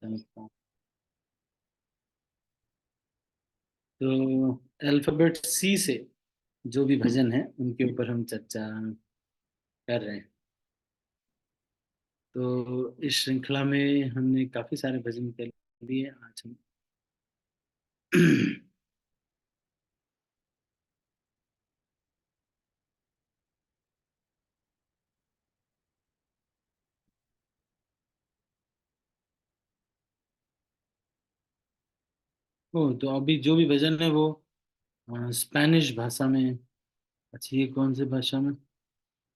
समझता हूँ। तो अल्फाबेट सी से जो भी भजन है उनके ऊपर हम चर्चा कर रहे हैं। तो इस श्रृंखला में हमने काफी सारे भजन कर लिए आज हम। ओ, तो अभी जो भी भजन है वो स्पेनिश भाषा में। अच्छा, ये कौन सी भाषा में?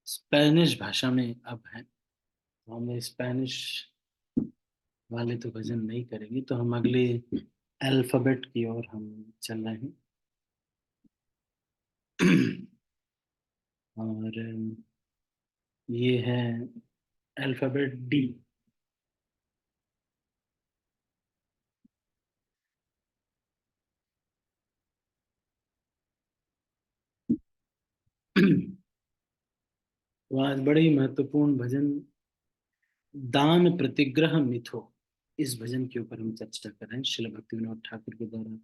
स्पेनिश भाषा में अब है। तो हम स्पेनिश वाले तो भजन नहीं करेंगे, तो हम अगले अल्फाबेट की ओर हम चल रहे हैं। और ये है अल्फाबेट डी। तो आज बड़े ही महत्वपूर्ण भजन दान प्रतिग्रह मिथो, इस भजन के ऊपर हम चर्चा कर रहे हैं। श्रील भक्ति विनोद ठाकुर के द्वारा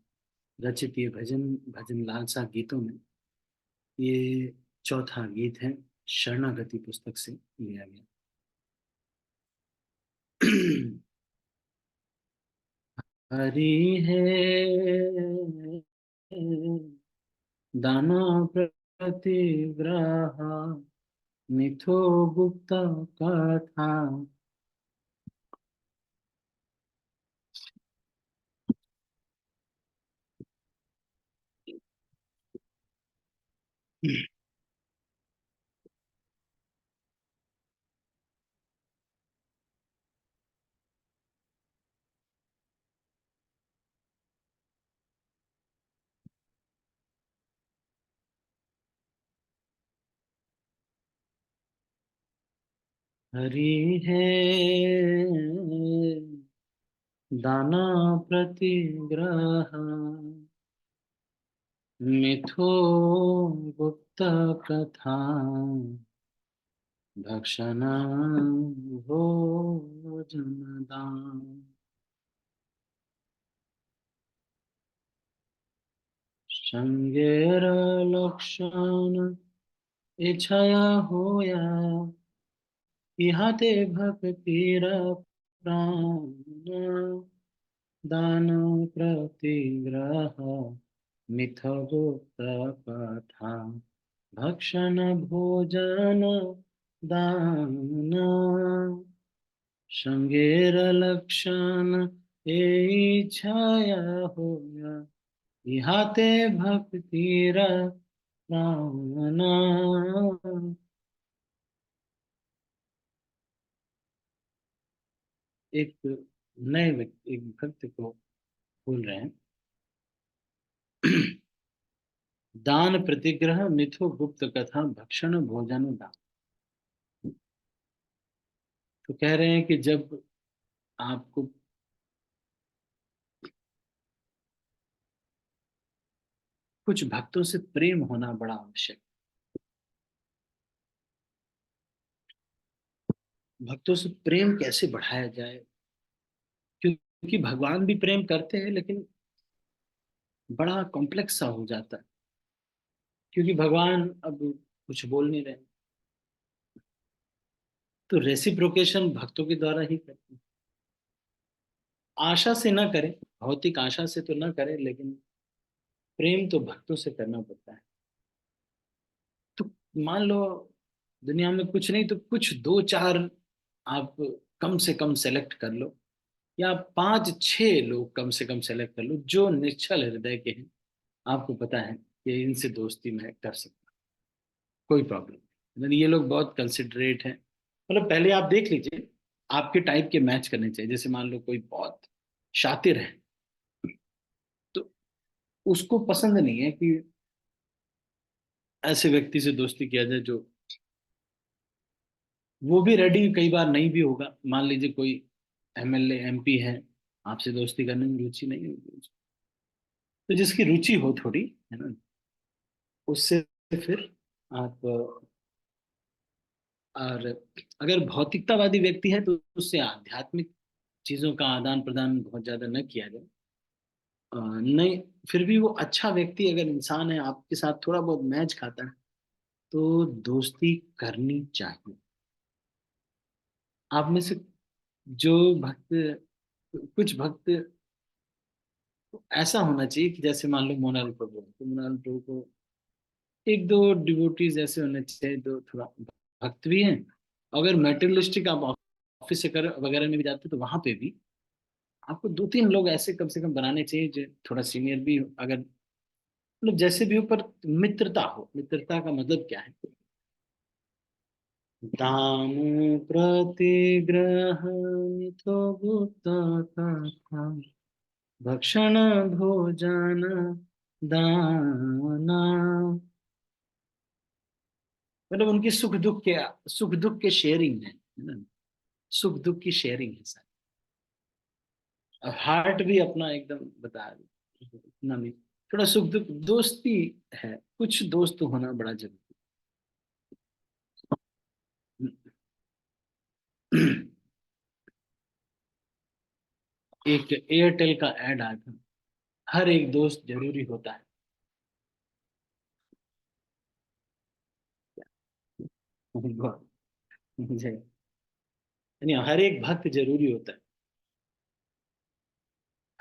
रचित ये भजन भजन लालसा गीतों में ये चौथा गीत है। शरणागति पुस्तक से लिया गया। हरि है दाना प्रतिग्रह मिथो गुप्त कथा। हरि है दाना प्रतिग्रह मिथो गुप्त कथा भक्षण भोजन दान। संगेर लक्षण इच्छया होया इहाते भक्तिर प्राण दान प्रतिग्रह मिथगुप्त कथा भक्षण भोजन दान। संगेर लक्षण ए छाया होया इहाते भक्तिर प्राण। एक नए व्यक्ति एक भक्त को बोल रहे हैं। दान प्रतिग्रह मिथो गुप्त कथा भक्षण भोजन दान। तो कह रहे हैं कि जब आपको कुछ भक्तों से प्रेम होना बड़ा आवश्यक है। भक्तों से प्रेम कैसे बढ़ाया जाए? क्योंकि भगवान भी प्रेम करते हैं, लेकिन बड़ा कॉम्प्लेक्स सा हो जाता है। क्योंकि भगवान अब कुछ बोल नहीं रहे, तो रेसिप्रोकेशन भक्तों के द्वारा ही करते हैं। आशा से ना करें, भौतिक आशा से तो ना करें, लेकिन प्रेम तो भक्तों से करना पड़ता है। तो मान लो दुनिया में कुछ नहीं तो कुछ दो चार आप कम से कम सेलेक्ट कर लो, या पांच छह लोग कम से कम सेलेक्ट कर लो जो निश्चल हृदय के हैं। आपको पता है कि इनसे दोस्ती मैं कर सकता हूँ, कोई प्रॉब्लम नहीं। मतलब ये लोग बहुत कंसिडरेट हैं। मतलब पहले आप देख लीजिए, आपके टाइप के मैच करने चाहिए। जैसे मान लो कोई बहुत शातिर है, तो उसको पसंद नहीं है कि ऐसे व्यक्ति से दोस्ती किया जाए जो, वो भी रेडी कई बार नहीं भी होगा। मान लीजिए कोई एमएलए एमपी है, आपसे दोस्ती करने में रुचि नहीं होगी उसको। तो जिसकी रुचि हो थोड़ी, है ना, उससे फिर आप और अगर भौतिकतावादी व्यक्ति है तो उससे आध्यात्मिक चीजों का आदान प्रदान बहुत ज्यादा न किया जाए। नहीं, फिर भी वो अच्छा व्यक्ति अगर इंसान है, आपके साथ थोड़ा बहुत मैच खाता है, तो दोस्ती करनी चाहिए। आप में से जो भक्त, कुछ भक्त ऐसा होना चाहिए कि जैसे मान लो मोनाल प्रभु है, तो मोनाल प्रभु को एक दो डिवोटीज ऐसे होने चाहिए जो थोड़ा भक्त भी हैं। अगर मेटेरियलिस्टिक आप ऑफिस से कर वगैरह में भी जाते तो वहां पे भी आपको दो तीन लोग ऐसे कम से कम बनाने चाहिए जो थोड़ा सीनियर भी हो, अगर मतलब जैसे भी हो, पर मित्रता हो। मित्रता का मतलब क्या है? दान प्रतिग्रह मिथो भूतकथा, भक्षण भोजन दाना। मतलब उनकी सुख दुख के शेयरिंग है ना? सुख दुख की शेयरिंग है सर। और हार्ट भी अपना एकदम बता इतना नहीं, थोड़ा सुख दुख दोस्ती है। कुछ दोस्त होना बड़ा जरूरी है। एक एयरटेल का ऐड आया था, हर एक दोस्त जरूरी होता है। बहुत- मुझे नहीं, हर एक भक्त जरूरी होता है,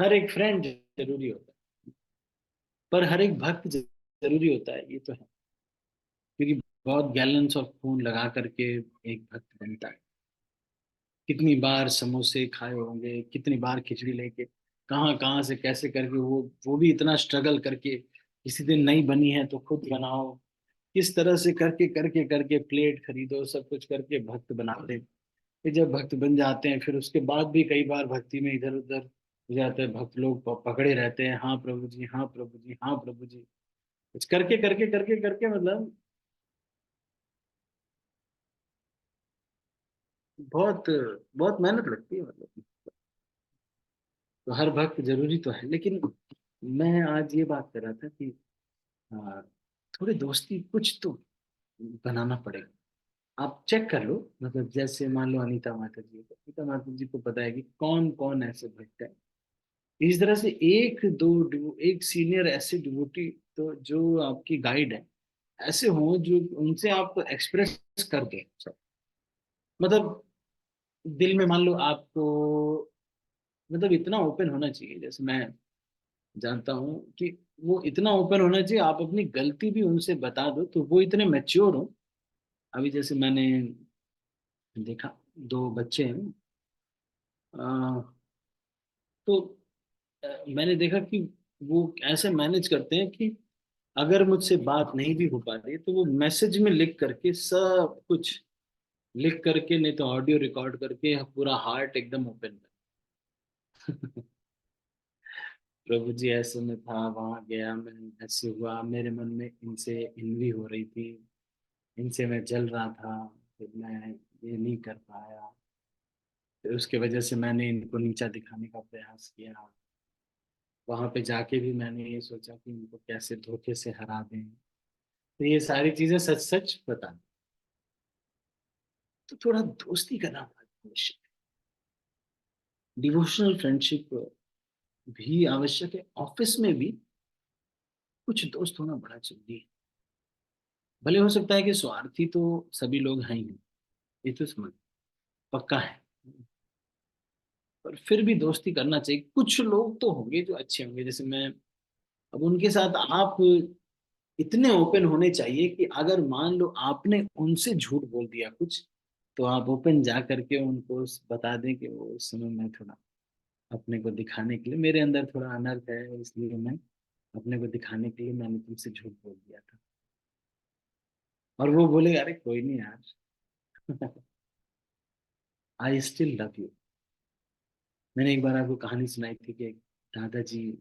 हर एक फ्रेंड जरूरी होता है, पर हर एक भक्त जरूरी होता है, ये तो है। क्योंकि बहुत गैलेंस ऑफ खून लगा करके एक भक्त बनता है। कितनी बार समोसे खाए होंगे, कितनी बार खिचड़ी लेके कहाँ कहाँ से कैसे करके, वो भी इतना स्ट्रगल करके, किसी दिन नहीं बनी है तो खुद बनाओ, किस तरह से करके करके करके प्लेट खरीदो, सब कुछ करके भक्त बनाते। फिर जब भक्त बन जाते हैं, फिर उसके बाद भी कई बार भक्ति में इधर उधर हो जाते हैं, भक्त लोग पकड़े रहते हैं, हाँ प्रभु जी, हाँ प्रभु जी, हाँ प्रभु जी, कुछ करके करके करके करके मतलब बहुत बहुत मेहनत लगती है मतलब। तो हर भक्त जरूरी तो है, लेकिन मैं आज ये बात कर रहा था कि हाँ, थोड़ी दोस्ती कुछ तो बनाना पड़ेगा। आप चेक कर लो, मतलब जैसे मान लो अनीता माता जी है, तो अनीता माता जी को पता है कि कौन कौन ऐसे भक्त है। इस तरह से एक सीनियर ऐसे डिवोटी, तो जो आपकी गाइड है, ऐसे हो जो उनसे आप एक्सप्रेस कर दो सब। मतलब दिल में मान लो आपको, मतलब इतना ओपन होना चाहिए, जैसे मैं जानता हूँ कि वो इतना ओपन होना चाहिए, आप अपनी गलती भी उनसे बता दो तो वो इतने मैच्योर हो। अभी जैसे मैंने देखा, दो बच्चे हैं, तो मैंने देखा कि वो ऐसे मैनेज करते हैं कि अगर मुझसे बात नहीं भी हो पा रही है तो वो मैसेज में लिख करके सब कुछ लिख करके, नहीं तो ऑडियो रिकॉर्ड करके पूरा हार्ट एकदम ओपन कर। प्रभु जी, ऐसे में था, वहां गया मैं, ऐसे हुआ, मेरे मन में इनसे इनवी हो रही थी, इनसे मैं जल रहा था, फिर मैं ये नहीं कर पाया, फिर उसके वजह से मैंने इनको नीचा दिखाने का प्रयास किया। वहां पे जाके भी मैंने ये सोचा कि इनको कैसे धोखे से हरा दें। तो ये सारी चीजें सच सच बता, तो थोड़ा दोस्ती करना आवश्यक है, डिवोशनल फ्रेंडशिप भी आवश्यक है। ऑफिस में भी कुछ दोस्त होना बड़ा जरूरी है। भले हो सकता है कि स्वार्थी तो सभी लोग हैं ही, ये तो समझ पक्का है, पर फिर भी दोस्ती करना चाहिए। कुछ लोग तो होंगे जो अच्छे होंगे, जैसे मैं, अब उनके साथ आप इतने ओपन होने चाहिए कि अगर मान लो आपने उनसे झूठ बोल दिया कुछ, तो आप ओपन जा करके उनको बता दें कि वो उस समय मैं थोड़ा अपने को दिखाने के लिए, मेरे अंदर थोड़ा अनर्थ है, इसलिए मैं अपने को दिखाने के लिए मैंने तुमसे झूठ बोल दिया था। और वो बोले अरे कोई नहीं यार, आई स्टिल लव यू। मैंने एक बार आपको कहानी सुनाई थी कि एक दादाजी,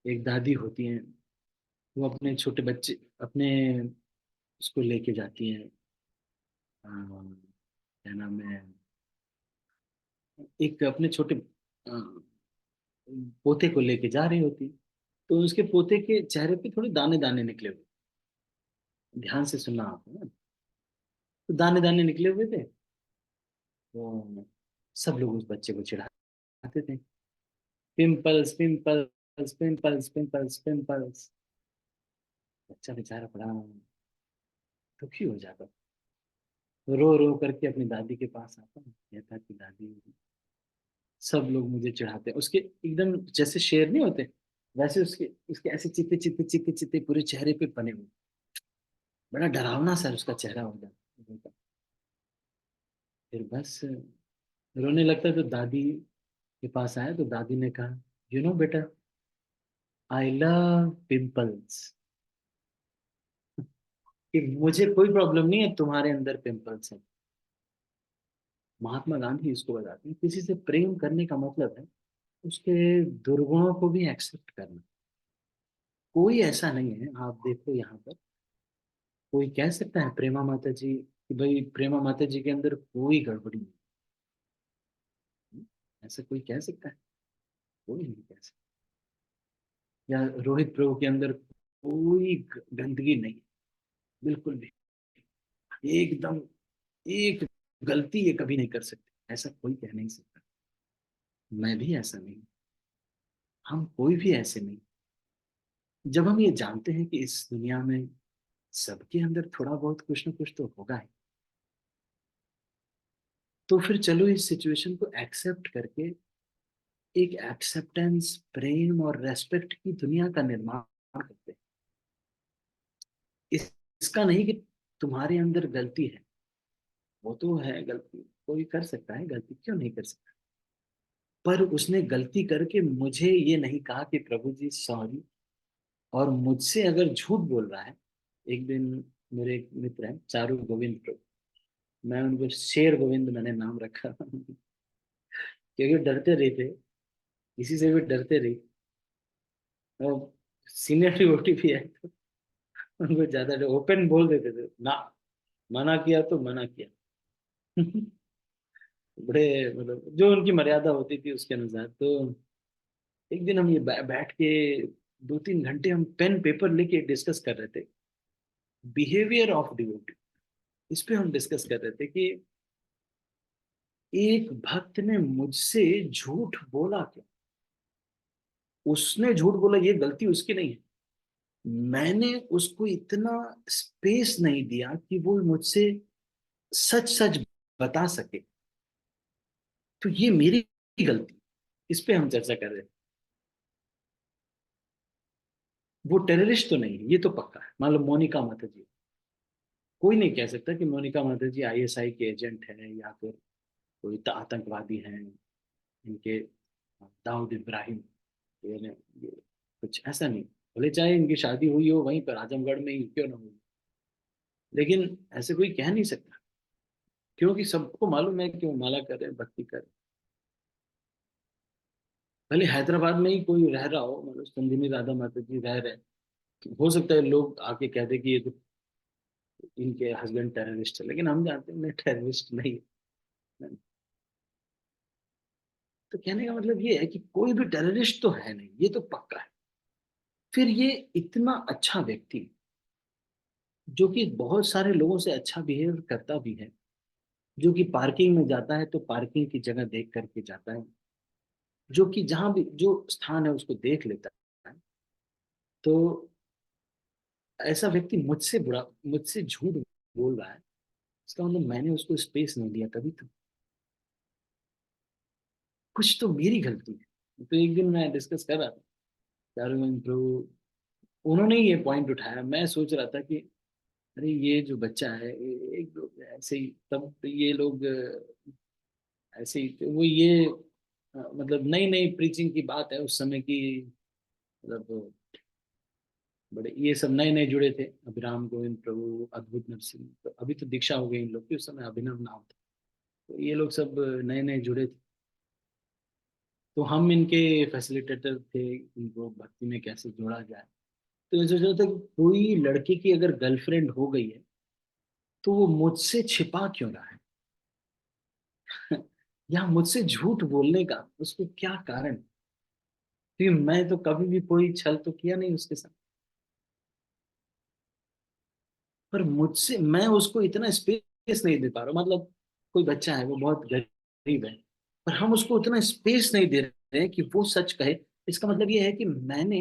एक दादी होती हैं, वो अपने छोटे बच्चे, अपने उसको लेके जाती हैं, क्या नाम है, एक अपने छोटे पोते को लेके जा रही होती, तो उसके पोते के चेहरे पे थोड़े दाने दाने निकले हुए, ध्यान से सुनना आप है ना, तो दाने दाने निकले हुए थे। तो सब लोग उस बच्चे को चिढ़ा थे, pimples pimples pimples pimples pimples. बच्चा बेचारा बड़ा दुखी हो जाता, रो रो करके अपनी दादी के पास आता, कहता कि दादी सब लोग मुझे चिढ़ाते हैं। उसके एकदम जैसे शेर नहीं होते, वैसे उसके उसके ऐसे चित्ते चित्ते चित्ते चित्ते पूरे चेहरे पे बने हुए, बड़ा डरावना सा उसका चेहरा हो जाता। फिर बस रोने लगता है, तो दादी के पास आया तो दादी ने कहा, यू नो बेटा, आई लव पिंपल्स, कि मुझे कोई प्रॉब्लम नहीं है तुम्हारे अंदर पिंपल्स है। महात्मा गांधी इसको बताते हैं, किसी से प्रेम करने का मतलब है उसके दुर्गुणों को भी एक्सेप्ट करना। कोई ऐसा नहीं है, आप देखो यहाँ पर कोई कह सकता है प्रेमा माता जी कि भाई प्रेमा माता जी के अंदर कोई गड़बड़ी नहीं, ऐसा कोई कह सकता है? कोई नहीं कह सकता। या रोहित प्रभु के अंदर कोई गंदगी नहीं, बिल्कुल भी, एकदम एक गलती ये कभी नहीं कर सकते, ऐसा कोई कह नहीं सकता। मैं भी ऐसा नहीं, हम कोई भी ऐसे नहीं। जब हम ये जानते हैं कि इस दुनिया में सबके अंदर थोड़ा बहुत कुछ ना कुछ तो होगा ही, तो फिर चलो इस सिचुएशन को एक्सेप्ट करके एक एक्सेप्टेंस, प्रेम और रेस्पेक्ट की दुनिया का निर्माण करते हैं। इसका नहीं कि तुम्हारे अंदर गलती है, वो तो है गलती, कोई कर सकता है गलती, क्यों नहीं कर सकता। पर उसने गलती करके मुझे ये नहीं कहा कि प्रभु जी सॉरी, और मुझसे अगर झूठ बोल रहा है। एक दिन मेरे एक मित्र हैं चारू गोविंद प्रभु, मैं उनको शेर गोविंद मैंने नाम रखा क्योंकि डरते रहे थे, किसी से भी डरते रहे, और सीनियरिटी वोटी भी है तो उनको ज्यादा ओपन बोल देते थे ना, मना किया तो मना किया बड़े मतलब जो उनकी मर्यादा होती थी उसके अनुसार। तो एक दिन हम ये बैठ के 2-3 घंटे हम पेन पेपर लेके डिस्कस कर रहे थे, बिहेवियर ऑफ डिवोटी, इस पे हम डिस्कस कर रहे थे कि एक भक्त ने मुझसे झूठ बोला क्या, उसने झूठ बोला ये गलती उसकी नहीं है, मैंने उसको इतना स्पेस नहीं दिया कि वो मुझसे सच सच बता सके, तो ये मेरी गलती। इस पे हम चर्चा कर रहे थे। वो टेररिस्ट तो नहीं है, ये तो पक्का है। मान लो मोनिका माता जी, कोई नहीं कह सकता कि मोनिका माता जी आईएसआई के एजेंट हैं या फिर कोई आतंकवादी हैं, इनके दाऊद इब्राहिम, ये कुछ ऐसा नहीं। भले चाहे इनकी शादी हुई हो वहीं पर आजमगढ़ में ही क्यों ना हुई, लेकिन ऐसे कोई कह नहीं सकता, क्योंकि सबको मालूम है क्यों माला कर रहे हैं, भक्ति कर रहे हैं। भले हैदराबाद में ही कोई रह रहा हो, मतलब संदिनी राधा माता जी रह रहे हैं, हो सकता है लोग आके कह दे कि ये तो इनके हस्बैंड टेररिस्ट है, लेकिन हम जानते हैं मैं टेररिस्ट नहीं है। तो कहने का मतलब ये है कि कोई भी टेररिस्ट तो है नहीं, ये तो पक्का है। फिर ये इतना अच्छा व्यक्ति जो कि बहुत सारे लोगों से अच्छा बिहेव करता भी है, जो कि पार्किंग में जाता है तो पार्किंग की जगह देख करके जाता है, जो कि जहां भी जो स्थान है उसको देख लेता है, तो ऐसा व्यक्ति मुझसे झूठ बोल रहा है, इसका मतलब मैंने उसको स्पेस नहीं दिया, तभी तो कुछ तो मेरी गलती है। तो एक दिन मैं डिस्कस कर रहा था चारुमन प्रभु, उन्होंने ये पॉइंट उठाया, मैं सोच रहा था कि अरे ये जो बच्चा है एक दो ऐसे ही, तब तो ये लोग ऐसे ही तो वो ये मतलब नई नई प्रीचिंग की बात है उस समय की, मतलब बड़े ये सब नए नए जुड़े थे, अभिराम गोविंद प्रभु, अद्भुत नरसिंह, तो अभी तो दीक्षा हो गई इन लोग की, उस समय अभिनव नाम था। तो ये लोग सब नए नए जुड़े थे, तो हम इनके फैसिलिटेटर थे, इनको भक्ति में कैसे जोड़ा जाए। तो मैं सोच रहा था कि कोई लड़के की अगर गर्लफ्रेंड हो गई है तो वो मुझसे छिपा क्यों रहा है या मुझसे झूठ बोलने का उसको क्या कारण, क्योंकि मैं तो कभी भी कोई छल तो किया नहीं उसके साथ, पर मुझसे मैं उसको इतना स्पेस नहीं दे पा रहा हूँ। मतलब कोई बच्चा है वो बहुत गरीब है, पर हम उसको उतना स्पेस नहीं दे रहे हैं कि वो सच कहे। इसका मतलब ये है कि मैंने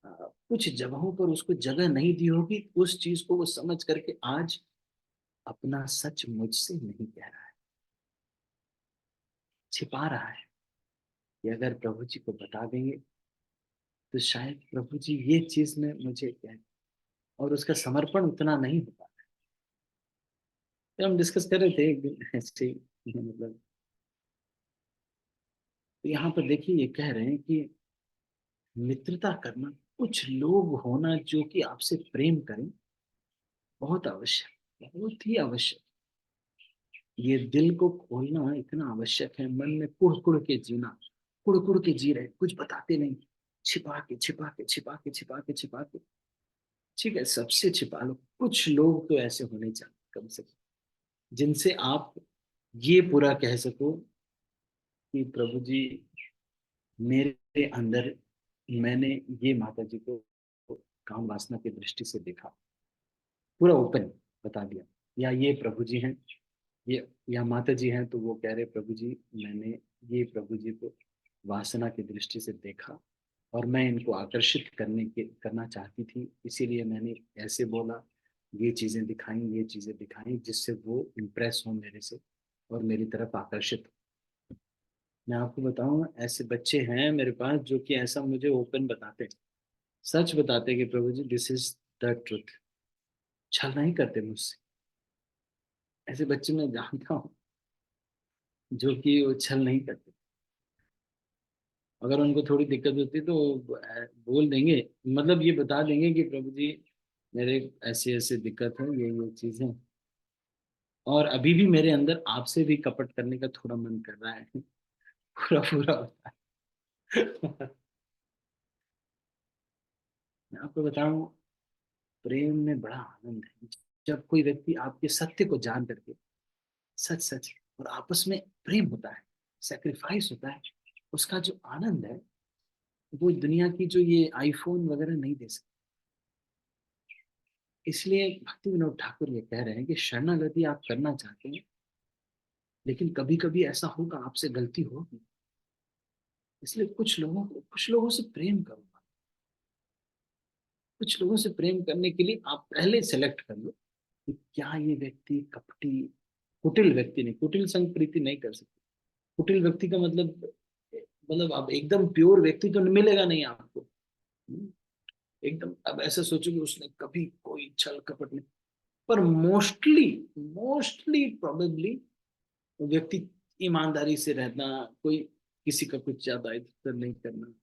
कुछ जगहों पर उसको जगह नहीं दी होगी, उस चीज को वो समझ करके आज अपना सच मुझसे नहीं कह रहा है, छिपा रहा है। कि अगर प्रभु जी को बता देंगे तो शायद प्रभु जी ये चीज में मुझे कह, और उसका समर्पण उतना नहीं होता। तो हम डिस्कस कर रहे थे एक दिन ऐसे ही, मतलब तो यहाँ पर देखिए ये कह रहे हैं कि मित्रता करना, कुछ लोग होना जो कि आपसे प्रेम करें, बहुत आवश्यक, बहुत ही आवश्यक। ये दिल को खोलना इतना आवश्यक है। मन में कुड़ कुड़ के जीना, कुड़ कुड़ के जी रहे, कुछ बताते नहीं, छिपा के छिपा के छिपा के छिपा के छिपा के। ठीक है, सबसे छिपा लो, कुछ लोग तो ऐसे होने चाहिए कम से कम, जिनसे आप ये पूरा कह सको कि प्रभु जी, मेरे अंदर मैंने ये माता जी को काम वासना की दृष्टि से देखा, पूरा ओपन बता दिया। या ये प्रभु जी हैं, ये या माता जी हैं, तो वो कह रहे प्रभु जी, मैंने ये प्रभु जी को वासना की दृष्टि से देखा और मैं इनको आकर्षित करना चाहती थी, इसीलिए मैंने ऐसे बोला, ये चीजें दिखाई जिससे वो इम्प्रेस हो मेरे से और मेरी तरफ आकर्षित हो। मैं आपको बताऊं, ऐसे बच्चे हैं मेरे पास जो कि ऐसा मुझे ओपन बताते हैं, सच बताते हैं कि प्रभु जी दिस इज द ट्रुथ। छल नहीं करते मुझसे। ऐसे बच्चे मैं जानता हूँ जो कि वो छल नहीं करते। अगर उनको थोड़ी दिक्कत होती है तो वो बोल देंगे, मतलब ये बता देंगे कि प्रभु जी मेरे ऐसे ऐसे दिक्कत है, ये चीजें, और अभी भी मेरे अंदर आपसे भी कपट करने का थोड़ा मन कर रहा है। पूरा पूरा होता है। मैं आपको बताऊं, प्रेम में बड़ा आनंद है। जब कोई व्यक्ति आपके सत्य को जान करके सच सच, और आपस में प्रेम होता है, सेक्रीफाइस होता है, उसका जो आनंद है, वो दुनिया की जो ये आईफोन वगैरह नहीं दे सकते। इसलिए भक्ति विनोद ठाकुर ये कह रहे हैं कि शरणागति आप करना चाहते हैं, लेकिन कभी कभी ऐसा होगा आपसे गलती होगी। इसलिए कुछ लोगों से प्रेम करो। कुछ लोगों से प्रेम करने के लिए आप पहले सेलेक्ट कर लो कि क्या ये व्यक्ति कपटी, कुटिल व्यक्ति नहीं, कुटिल संग प्रीति नहीं कर सकते। कुटिल व्यक्ति का मतलब आप एकदम प्योर व्यक्ति तो मिलेगा नहीं आपको। एकदम अब ऐसा सोचो कि उसने कभी कोई छल कपट नहीं, पर मोस्टली, मोस्टली प्रोबेबली वो व्यक्ति ईमानदारी से रहना, कोई किसी का कुछ ज्यादा इज्जत नहीं करना।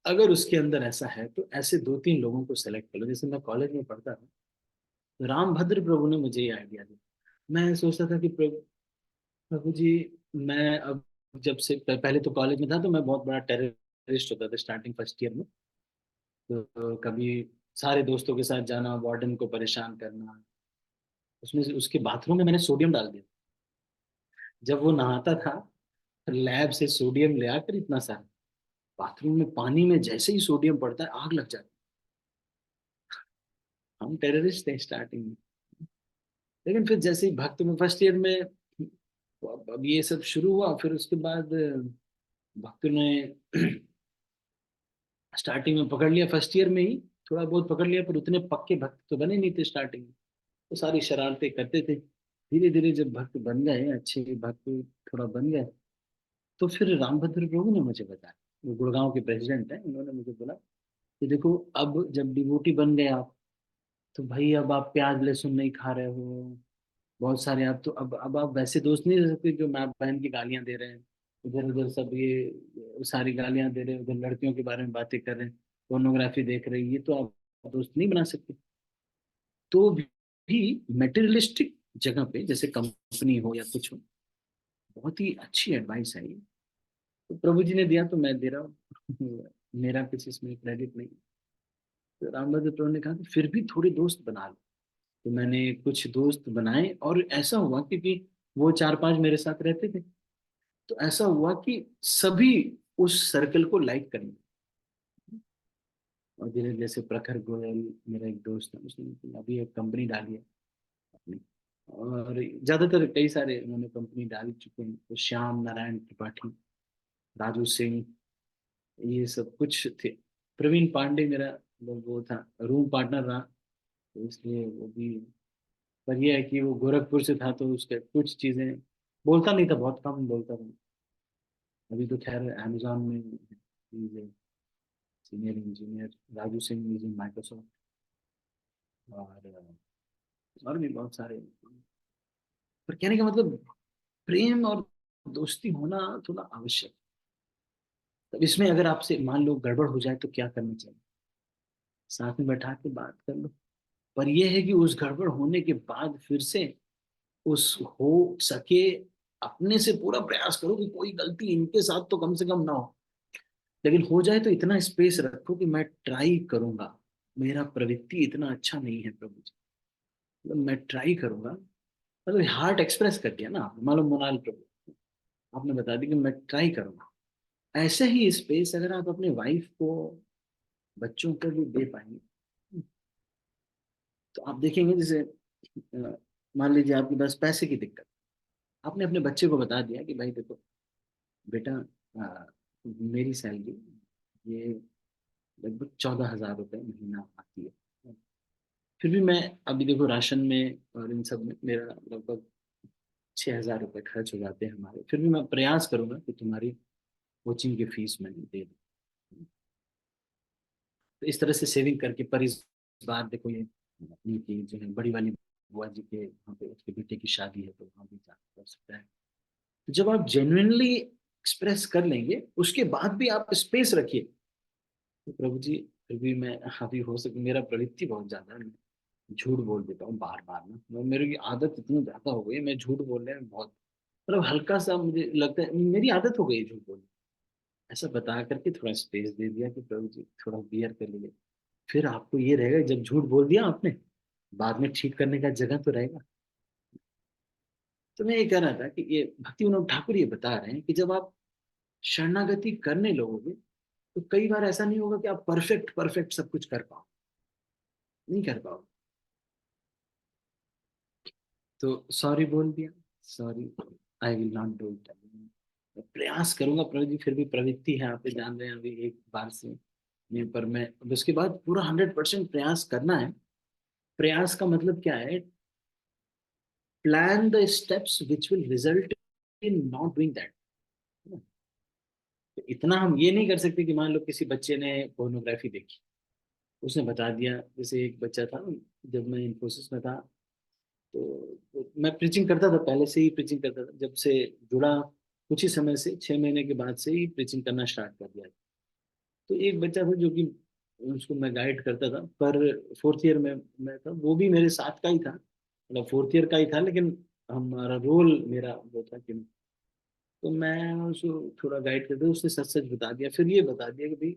अगर उसके अंदर ऐसा है तो ऐसे दो तीन लोगों को सेलेक्ट कर लो। जैसे मैं कॉलेज में पढ़ता था, तो रामभद्र प्रभु ने मुझे ये आइडिया दिया। मैं सोचता था कि प्रभु प्रभु जी, मैं अब जब से पहले तो कॉलेज में था तो मैं बहुत बड़ा टेररिस्ट होता था स्टार्टिंग फर्स्ट ईयर में। तो कभी सारे दोस्तों के साथ जाना, वार्डन को परेशान करना, उसमें से उसके बाथरूम में मैंने सोडियम डाल दिया। जब वो नहाता था, लैब से सोडियम ले आकर इतना सारा, बाथरूम में पानी में जैसे ही सोडियम पड़ता है आग लग जाती है। हम टेररिस्ट थे स्टार्टिंग में। लेकिन फिर जैसे ही भक्त में फर्स्ट ईयर में, तो अब ये सब शुरू हुआ, फिर उसके बाद भक्त ने स्टार्टिंग में पकड़ लिया, फर्स्ट ईयर में ही थोड़ा बहुत पकड़ लिया, पर उतने पक्के भक्त तो बने नहीं थे स्टार्टिंग में। तो सारी शरारतें करते थे। धीरे धीरे जब भक्त बन गए, अच्छे भक्त थोड़ा बन गए, तो फिर रामभद्र प्रभु ने मुझे बताया, वो गुड़गांव के प्रेसिडेंट हैं, उन्होंने मुझे बोला कि देखो, अब जब डिवोटी बन गए आप, तो भाई अब आप प्याज लहसुन नहीं खा रहे हो, बहुत सारे आप तो अब आप वैसे दोस्त नहीं रह सकते जो माँ बहन की गालियां दे रहे हैं, इधर उधर सब ये सारी गालियां दे रहे हैं, उधर लड़कियों के बारे में बातें कर रहे हैं, पोर्नोग्राफी देख रही है, तो आप दोस्त नहीं बना सकते। तो भी मेटेरियलिस्टिक जगह पे, जैसे कंपनी हो या कुछ हो, बहुत ही अच्छी एडवाइस है ये। तो प्रभु जी ने दिया तो मैं दे रहा हूँ। मेरा किसी इसमें क्रेडिट नहीं। तो रामभद्र प्रभु ने कहा कि फिर भी थोड़े दोस्त बना लो। तो मैंने कुछ दोस्त बनाए, और ऐसा हुआ क्योंकि वो चार पांच मेरे साथ रहते थे, तो ऐसा हुआ कि सभी उस सर्कल को लाइक करने। और धीरे जैसे प्रखर गोयल, मेरा एक दोस्त है, उसने अभी एक कंपनी डाली है अपनी, और ज्यादातर कई सारे उन्होंने कंपनी डाल चुके हैं, तो श्याम नारायण त्रिपाठी, राजू सिंह, ये सब कुछ थे। प्रवीण पांडे मेरा वो था, रूम पार्टनर रहा, तो इसलिए वो भी। पर यह है कि वो गोरखपुर से था, तो उसके कुछ चीजें बोलता नहीं था, बहुत कम बोलता था। अभी तो खैर अमेजोन में senior engineer. Raju Singh is in Microsoft. और भी बहुत सारे। पर कहने का मतलब, प्रेम और दोस्ती होना थोड़ा आवश्यक। तब इसमें अगर आपसे मान लो गड़बड़ हो जाए तो क्या करना चाहिए? साथ में बैठा के बात कर लो। पर यह है कि उस गड़बड़ होने के बाद फिर से उस हो सके अपने से पूरा प्रयास करो कि कोई गलती इनके साथ तो कम से कम ना हो। लेकिन हो जाए तो इतना स्पेस रखो कि मैं ट्राई करूंगा। मेरा प्रवृत्ति इतना अच्छा नहीं है प्रभु जी, मतलब मैं ट्राई करूंगा। मतलब हार्ट एक्सप्रेस कर दिया ना आपने, मान लो मोनाल प्रभु, आपने बता दिया कि मैं ट्राई करूंगा। ऐसे ही स्पेस अगर आप अपने वाइफ को, बच्चों को भी दे पाएंगे, तो आप देखेंगे जैसे मान लीजिए आपके पास पैसे की दिक्कत, आपने अपने बच्चे को बता दिया कि भाई देखो बेटा, अ, मेरी सैलरी ये लगभग 14,000 रुपये महीना आती है। फिर भी मैं, अभी देखो राशन में और इन सब में मेरा लगभग 6,000 रुपये खर्च हो जाते हैं हमारे, फिर भी मैं प्रयास करूंगा कि तुम्हारी कोचिंग की फीस मैं दे दूँ। तो इस तरह से सेविंग करके, पर इस बार देखो ये उनकी जो है बड़ी वाली बुआ जी के वहाँ पे उसके बेटे की शादी है, तो वहाँ भी जा कर सकता है। तो जब आप जेन्युइनली एक्सप्रेस कर लेंगे, उसके बाद भी आप स्पेस रखिए, तो प्रभु जी फिर भी मैं, अभी हो सके, मेरा प्रवृत्ति बहुत ज्यादा है, मैं झूठ बोल देता हूँ बार बार ना, मेरी आदत इतनी ज्यादा हो गई है, मैं झूठ बोलने में बहुत, मतलब हल्का सा मुझे लगता है मेरी आदत हो गई है झूठ बोलने। ऐसा बता करके थोड़ा स्पेस दे दिया कि प्रभु जी थोड़ा बियर कर लीजिए। फिर आपको ये रहेगा, जब झूठ बोल दिया आपने, बाद में ठीक करने का जगह तो रहेगा। तो मैं ये कह रहा था कि ये भक्ति विनोद ठाकुर ये बता रहे हैं कि जब आप शरणागति करने लगोगे, तो कई बार ऐसा नहीं होगा कि आप परफेक्ट परफेक्ट सब कुछ कर पाओ, नहीं कर पाओ। तो सॉरी बोल दिया, sorry, I will not do it. प्रयास करूंगा प्रभु जी, फिर भी प्रवृत्ति है, आप ही जान रहे हैं अभी एक बार से नहीं, पर मैं अब उसके बाद पूरा 100% प्रयास करना है। प्रयास का मतलब क्या है? Plan the steps which will result in not doing that. इतना हम ये नहीं कर सकते कि मान लो किसी बच्चे ने पोर्नोग्राफी देखी, उसने बता दिया। जैसे एक बच्चा था, जब मैं इन्फोसिस में था, तो मैं प्रीचिंग करता था, पहले से ही प्रीचिंग करता था, जब से जुड़ा कुछ ही समय से, 6 महीने के बाद से ही प्रीचिंग करना स्टार्ट कर दिया। तो एक बच्चा था जो कि उसको मैं गाइड करता था, पर फोर्थ ईयर में मैं था, वो भी मेरे साथ का ही था, मतलब फोर्थ ईयर का ही था, लेकिन हमारा रोल मेरा वो था कि, तो मैं उसको थोड़ा गाइड करता, उसने सच सच बता दिया, फिर ये बता दिया कि भाई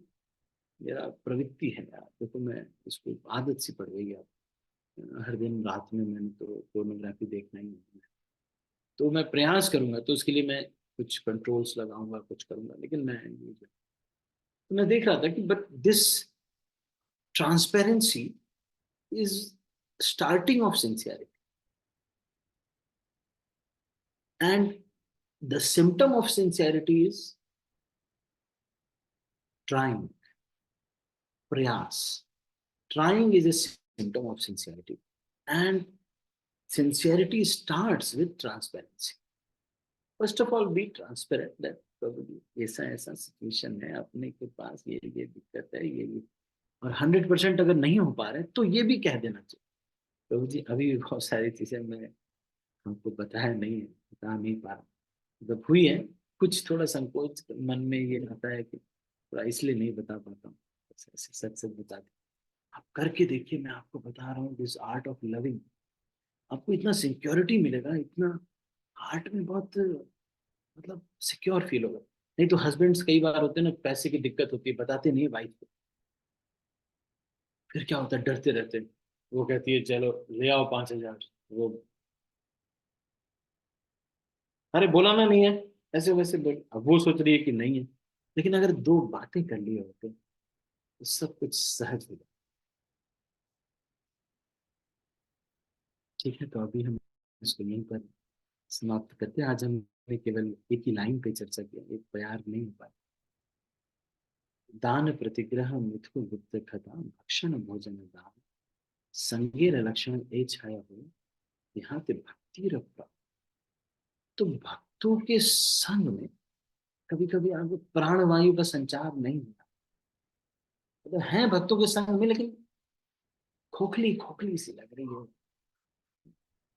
मेरा प्रवृत्ति है यार, देखो मैं इसको आदत सी पड़ गई है, हर दिन रात में मैंने तो पोर्नोग्राफी देखना ही है। तो मैं प्रयास करूंगा, तो उसके लिए मैं कुछ कंट्रोल्स लगाऊंगा, कुछ करूंगा, लेकिन मैं तो मैं देख रहा था कि but this transparency is starting of sincerity, and the symptom of sincerity is trying, प्रयास। Trying is a symptom of sincerity, and sincerity starts with transparency. First of all be transparent that प्रभु ऐसा ऐसा situation है, अपने के पास ये दिक्कत है, ये। और 100% अगर नहीं हो पा रहे तो ये भी कह देना चाहिए, प्रभु जी अभी भी बहुत सारी चीजें मैं हमको बताया नहीं है, बता नहीं पा रहा, जब हुई है कुछ थोड़ा संकोच मन में ये आता है कि थोड़ा इसलिए नहीं बता पाता हूँ, ऐसे ऐसे सच सच बता दे। आप करके देखिए, मैं आपको बता रहा हूँ, दिस आर्ट ऑफ लविंग, आपको इतना सिक्योरिटी मिलेगा, इतना हार्ट में बहुत, मतलब सिक्योर फील होगा। नहीं तो हस्बैंड्स कई बार होते हैं ना, पैसे की दिक्कत होती है, बताते नहीं वाइफ को, फिर क्या होता है, डरते रहते हैं। वो कहती है चलो ले आओ 5,000, वो अरे बोला ना नहीं है, ऐसे वैसे बोल, अब वो सोच रही है कि नहीं है। लेकिन अगर दो बातें कर लिए होते तो सब कुछ सहज हो जाए। ठीक है, तो अभी हम इसको यहीं पर समाप्त करते हैं। आज हमने केवल एक ही लाइन पे चर्चा की, एक प्यार नहीं हो पाया। दान प्रतिग्रह मिथु गुप्त कथा भक्षण भोजन दान संगेर लक्षण ए छाया हो यहाँ पे भक्ति रखा। तो भक्तों के संग में कभी कभी आपको प्राणवायु का संचार नहीं होता, मतलब है भक्तों के संग में लेकिन खोखली खोखली सी लग रही है।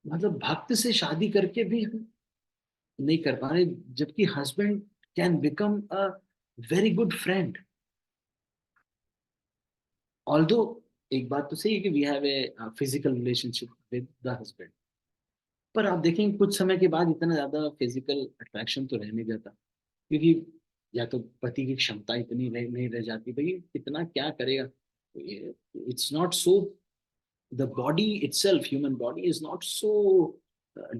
मतलब भक्त से शादी करके भी हम नहीं कर पा रहे, जबकि husband can become a very good friend. Although एक बात तो सही है कि we have a physical relationship with the husband, पर आप देखेंगे कुछ समय के बाद इतना ज्यादा फिजिकल अट्रैक्शन तो रह नहीं जाता, क्योंकि या तो पति की क्षमता इतनी नहीं रह जाती, भाई कितना क्या करेगा। It's not so, the body itself, human body is not so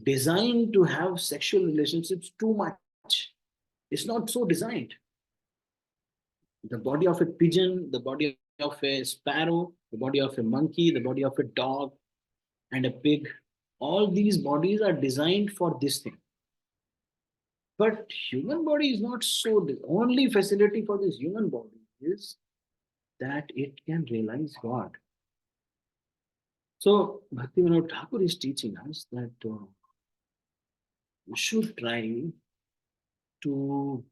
designed to have sexual relationships too much. It's not so designed. The body of a pigeon, the body of a sparrow, the body of a monkey, the body of a dog and a pig, all these bodies are designed for this thing. But human body is not so. The only facility for this human body is that it can realize God. So Bhakti Vinod Thakur is teaching us that we should try to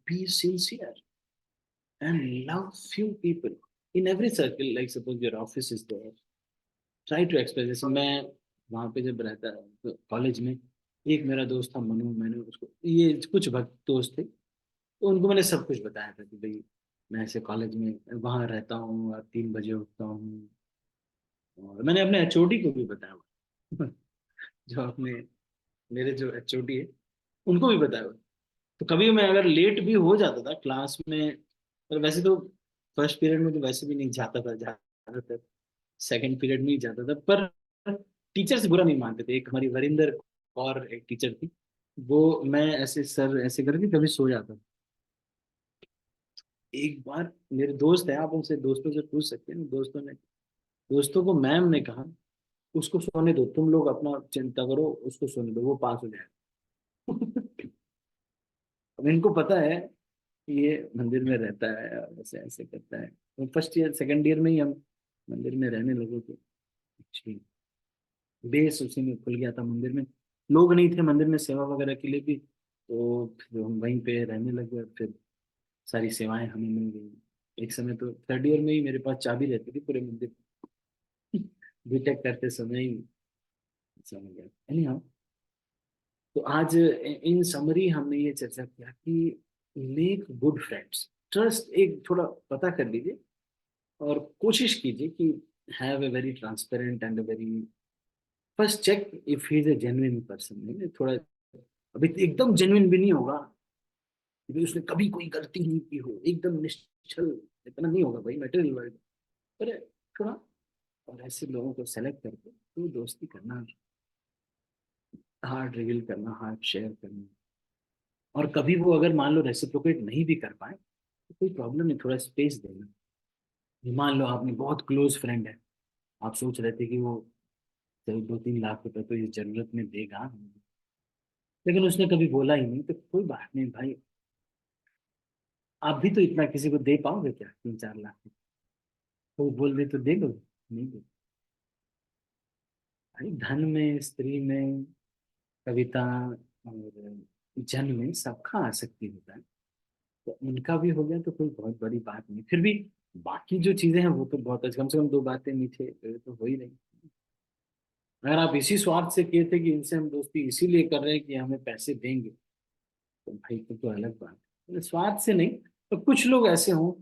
be sincere and love few people in every circle. Like suppose your office is there, try to express. जैसे मैं वहाँ पे जब रहता तो college में एक मेरा दोस्त था मनु, मैंने उसको ये कुछ भक्त दोस्त थे, तो उनको मैंने सब कुछ बताया था कि भाई मैं ऐसे कॉलेज में वहाँ रहता हूँ और 3 बजे उठता हूँ। और मैंने अपने एचओडी को भी बताया हुआ। जो अपने मेरे जो एचओडी है उनको भी बताया हुआ। तो कभी मैं अगर लेट भी हो जाता था क्लास में, पर वैसे तो फर्स्ट पीरियड में तो वैसे भी नहीं जाता था ज्यादातर, सेकंड पीरियड में ही जाता था, पर टीचर से बुरा नहीं मानते थे। एक हमारी वरिंदर और एक टीचर थी, वो मैं ऐसे सर ऐसे करके कभी सो जाता था। एक बार मेरे दोस्त है, आप उनसे दोस्तों से पूछ सकते हैं, दोस्तों को मैम ने कहा उसको सोने दो, तुम लोग अपना चिंता करो, उसको सोने दो, वो पास हो जाएगा। अब इनको पता है कि ये मंदिर में रहता है और ऐसे ऐसे करता है, तो फर्स्ट ईयर सेकंड ईयर में ही हम मंदिर में रहने लगे थे। एक्चुअली बेस उसी में खुल गया था मंदिर में, लोग नहीं थे मंदिर में सेवा वगैरह के लिए भी, तो फिर हम वहीं पे रहने लगे और फिर सारी सेवाएं हमें मिल गई। एक समय तो थर्ड ईयर में ही मेरे पास चाबी रहती थी पूरे मंदिर की। बीटेक करते समय ही समझ गया। एनी, तो आज इन समरी हमने ये चर्चा किया कि मेक गुड फ्रेंड्स, ट्रस्ट एक थोड़ा पता कर लीजिए और कोशिश कीजिए कि have a very transparent and very, first check if he is a genuine person. नहीं थोड़ा अभी तो एकदम जेन्युइन भी नहीं होगा क्योंकि उसने कभी कोई गलती नहीं की हो, एकदम निश्चल, इतना नहीं होगा भाई मटेरियल वर्ल्ड, पर थोड़ा और ऐसे लोगों को सेलेक्ट करके तो दोस्ती करना, हार्ट रिवील करना, हार्ट शेयर करना। और कभी वो अगर मान लो रेसिप्रोकेट नहीं भी कर पाए तो कोई प्रॉब्लम नहीं, थोड़ा स्पेस देना। ये मान लो आपने बहुत क्लोज फ्रेंड है, आप सोच रहे थे कि वो चलो 2-3 लाख रुपए तो इस जरूरत में देगा, लेकिन उसने कभी बोला ही नहीं, तो कोई बात नहीं भाई, आप भी तो इतना किसी को दे पाओगे क्या 3-4 लाख? तो वो बोल दे तो दे दो, नहीं दे भाई। धन में, स्त्री में, कविता और जन में सबका आसक्ति होता है, तो उनका भी हो गया तो कोई बहुत बड़ी बात नहीं। फिर भी बाकी जो चीजें हैं वो तो बहुत अच्छी, कम से कम 2 बातें मीठे तो हो ही रही। अगर आप इसी स्वार्थ से किए थे कि इनसे हम दोस्ती इसीलिए कर रहे हैं कि हमें पैसे देंगे, तो भाई तो अलग बात है, स्वार्थ से नहीं। तो कुछ लोग ऐसे हों,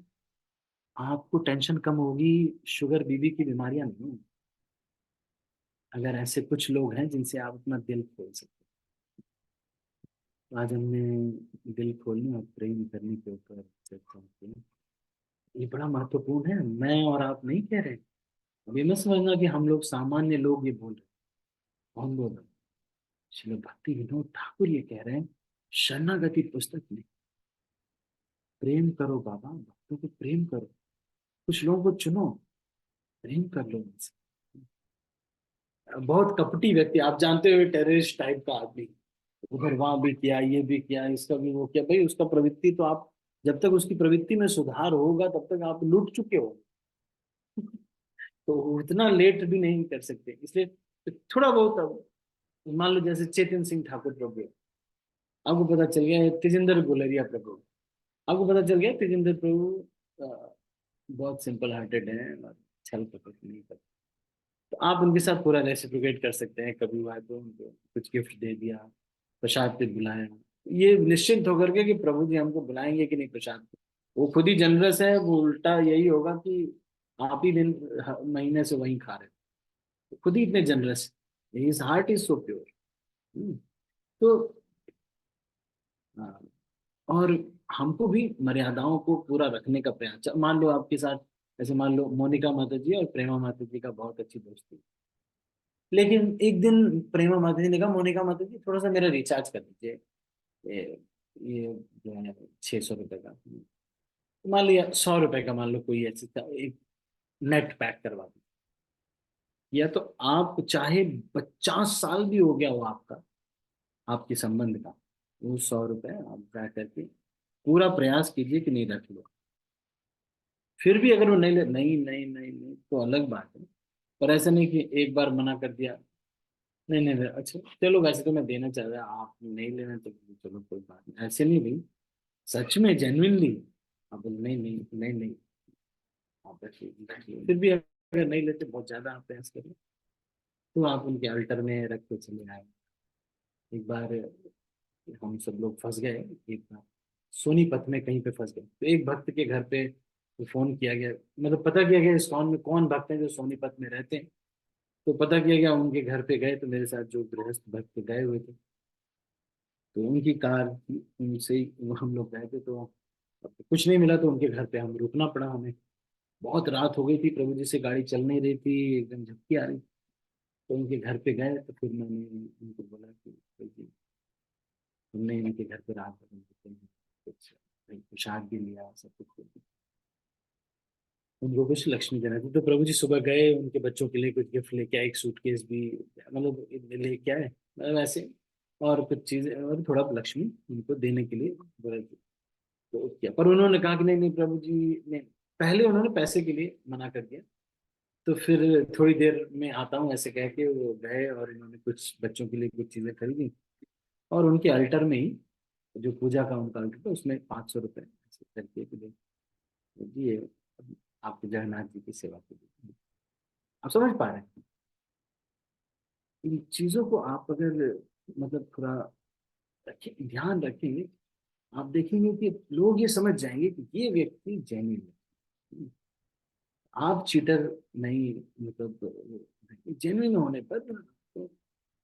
आपको टेंशन कम होगी, शुगर बीबी की बीमारियां नहीं होंगी, अगर ऐसे कुछ लोग हैं जिनसे आप अपना दिल खोल सकते हैं। आज हमने दिल खोलने और प्रेम करने के ऊपर चर्चा की, ये बड़ा महत्वपूर्ण है, मैं और आप नहीं कह रहे। अब ये मत समझना कि हम लोग सामान्य लोग ये बोल रहे हैं। कौन बोल रहा है? श्री भक्ति विनोद ठाकुर ये कह रहे हैं शरणागति पुस्तक में, प्रेम करो बाबा, भक्तों को प्रेम करो, कुछ लोगों को चुनो, प्रेम कर लो उनसे। बहुत कपटी व्यक्ति, आप जानते हो टेररिस्ट टाइप का आदमी, उधर वहां भी किया, ये भी किया, इसका भी वो किया। भाई उसका प्रवृत्ति तो आप, जब तक उसकी प्रवृत्ति में सुधार होगा तब तक आप लूट चुके हो। तो उतना लेट भी नहीं कर सकते, इसलिए थोड़ा बहुत अब मान लो जैसे चेतन सिंह ठाकुर प्रभु, आपको पता चल गया है, तेजिंदर गुलेरिया प्रभु, आपको पता चल गया तेजिंदर प्रभु बहुत सिंपल हार्टेड है और छल कपट नहीं करते। तो आप उनके साथ पूरा रेसिप्रोकेट कर सकते हैं, कभी हुआ है तो उनको कुछ गिफ्ट दे दिया, प्रसाद पे बुलाया, ये निश्चिंत होकर के कि प्रभु जी हमको बुलाएंगे कि नहीं प्रसाद पे। वो खुद ही जनरस है, वो उल्टा यही होगा कि आप ही दिन महीने से वहीं खा रहे हो, खुद ही इतने generous, his heart is so pure. तो हाँ, और हमको भी मर्यादाओं को पूरा रखने का प्रयास, मान लो आपके साथ, ऐसे मान लो मोनिका माता जी और प्रेमा माता जी का बहुत अच्छी दोस्ती, लेकिन एक दिन प्रेमा माता जी ने कहा मोनिका माता जी थोड़ा सा मेरा रिचार्ज कर दीजिए, ये ये जो है 600 रुपये का, तो मान लिया 100 रुपए का, मान लो कोई ऐसी एक नेट पैक करवा दी, या तो आप चाहे 50 साल भी हो गया हो आपका, आपके संबंध का, वो 100 रुपए आप ट्राई करके पूरा प्रयास कीजिए कि नहीं रख लो। फिर भी अगर वो नहीं ले, नहीं नहीं नहीं नहीं तो अलग बात है, पर ऐसा नहीं कि एक बार मना कर दिया, नहीं नहीं नहीं, अच्छा चलो वैसे तो मैं देना चाह रहा, आप नहीं लेना तो चलो कोई बात नहीं, ऐसे नहीं भाई, सच में जेन्युइनली आप बोले, नहीं नहीं नहीं नहीं, आप रखिए रखिए। फिर भी अगर नहीं लेते, बहुत ज्यादा आप प्रयास करें, तो आप उनके अल्टर में रख के चले आए। एक बार हम सब लोग फंस गए, एक बार सोनीपत में कहीं पे फंस गए, तो एक भक्त के घर पे फोन किया गया, मतलब पता किया गया इस्कॉन में कौन भक्त हैं जो सोनीपत में रहते हैं। तो पता किया गया, उनके घर पे गए, तो मेरे साथ जो गृहस्थ भक्त गए हुए थे, तो उनकी कार थी, उनसे ही वो हम लोग गए थे, तो अब कुछ नहीं मिला, तो उनके घर पे हम रुकना पड़ा हमें। बहुत रात हो गई थी, प्रभु जी से गाड़ी चल नहीं रही थी, एकदम झपकी आ रही। तो उनके घर पे गए, तो फिर मैंने उनको बोला कि भाई जी, हमने इनके घर पे रात भर रुके हैं, कुछ भाई प्रसाद भी लिया, सब कुछ। उनको कुछ लक्ष्मी देना थी, तो प्रभु जी सुबह गए, उनके बच्चों के लिए कुछ गिफ्ट लेके आए, एक सूटकेस भी मतलब लेके आए, मतलब ऐसे, और कुछ चीजें, और थोड़ा लक्ष्मी उनको देने के लिए बोले थे। तो किया, पर उन्होंने कहा कि नहीं नहीं प्रभु जी ने, पहले उन्होंने पैसे के लिए मना कर दिया, तो फिर थोड़ी देर में आता हूँ ऐसे कह के वो गए, और इन्होंने कुछ बच्चों के लिए कुछ चीजें खरीदी, और उनके अल्टर में ही, जो पूजा का उनका अल्टर था उसमें 500 रुपये ऐसे करके कि जी ये आपके जगन्नाथ जी की सेवा के लिए। आप समझ पा रहे हैं, इन चीजों को आप अगर मतलब थोड़ा रखें, ध्यान रखेंगे, आप देखेंगे कि लोग ये समझ जाएंगे कि ये व्यक्ति जेन्युइन है। आप चीटर नहीं, मतलब जेन्युइन होने पर तो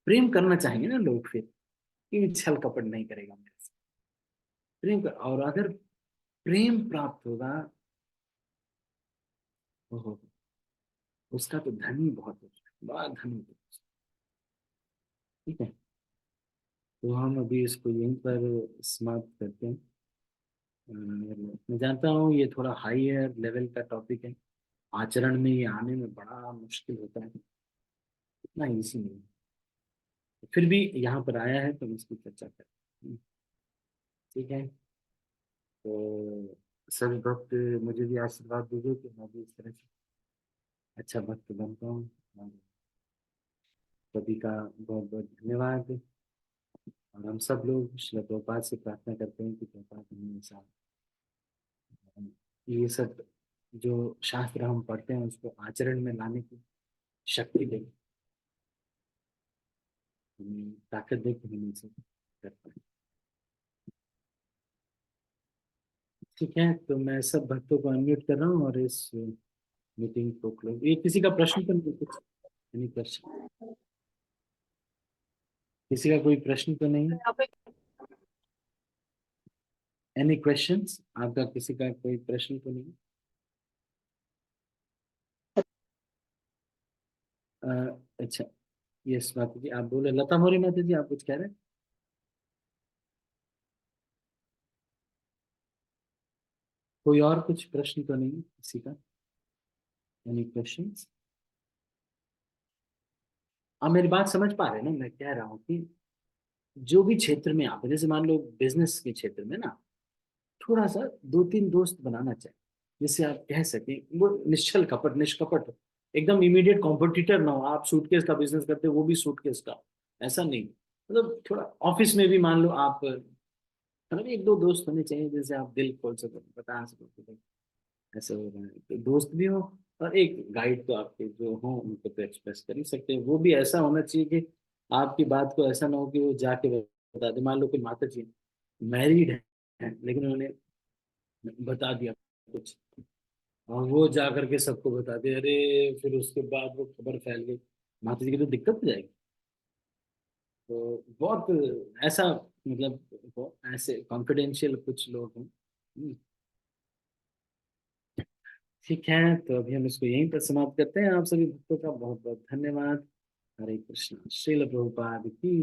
प्रेम करना चाहेंगे ना लोग, फिर कि छल कपट नहीं करेगा मेरे से, प्रेम कर, और अगर प्रेम प्राप्त होगा, ओहो, उसका तो धन ही बहुत होता है, बड़ा धन होता है। ठीक है, तो हम अभी इसको यहीं पर समाप्त करते हैं। मैं जानता हूँ ये थोड़ा हाई लेवल का टॉपिक है, आचरण में ये आने में बड़ा मुश्किल होता है, इतना इजी नहीं है, फिर भी यहाँ पर आया है तो हम इसकी चर्चा करें। ठीक है, तो सभी भक्त मुझे भी आशीर्वाद दीजिए कि मैं भी इस तरह से अच्छा भक्त बनता हूँ, और सभी का बहुत बहुत धन्यवाद। और हम सब लोग श्री प्रभुपाद से प्रार्थना करते हैं कि प्रभुपाद हमें ऐसा, ये सब जो शास्त्र हम पढ़ते हैं उसको आचरण में लाने की शक्ति दे, हमें ताकत दे कि हम इसे कर पाए। ठीक है, तो मैं सब भक्तों को अनम्यूट कर रहा हूँ और इस मीटिंग को क्लोज, ये किसी का प्रश्न तो नहीं, कुछ एनी क्वेश्चन, किसी का कोई प्रश्न तो नहीं, एनी क्वेश्चंस, आपका किसी का कोई प्रश्न तो नहीं? अच्छा, यस माता जी, आप बोले, लता मोरी माता जी आप कुछ कह रहे हैं? कोई और कुछ प्रश्न तो नहीं किसी का, एनी क्वेश्चंस? आप मेरी बात समझ पा रहे हैं ना, मैं कह रहा हूँ कि जो भी क्षेत्र में आप हैं, जैसे मान लो बिजनेस के क्षेत्र में ना, थोड़ा सा दो तीन दोस्त बनाना चाहिए, जिससे आप कह सकें वो निश्चल कपट निष्कपट हो, एकदम इमीडिएट कॉम्पिटिटर ना हो। आप सूटकेस का बिजनेस करते हो, वो भी सूटकेस का, ऐसा नहीं। मतलब थोड़ा ऑफिस में भी मान लो आप, मतलब एक दो दोस्त होने चाहिए जैसे आप दिल खोल सको, बता सको कि भाई ऐसे हो रहा है, तो दोस्त भी हो। और एक गाइड तो आपके जो हो उनको तो एक्सप्रेस कर ही सकते हैं, वो भी ऐसा होना चाहिए कि आपकी बात को ऐसा ना हो कि वो जाके बता दे। मान लो कि माता जी मैरिड है लेकिन उन्होंने बता दिया कुछ, और वो जा करके सबको बता दे, अरे फिर उसके बाद वो खबर फैल गई, माता जी की तो दिक्कत हो जाएगी। तो बहुत ऐसा, मतलब ऐसे कॉन्फिडेंशियल कुछ लोग हैं। ठीक है, तो अभी हम इसको यहीं पर समाप्त करते हैं। आप सभी भक्तों का बहुत बहुत धन्यवाद। हरे कृष्ण। श्रील प्रभुपाद की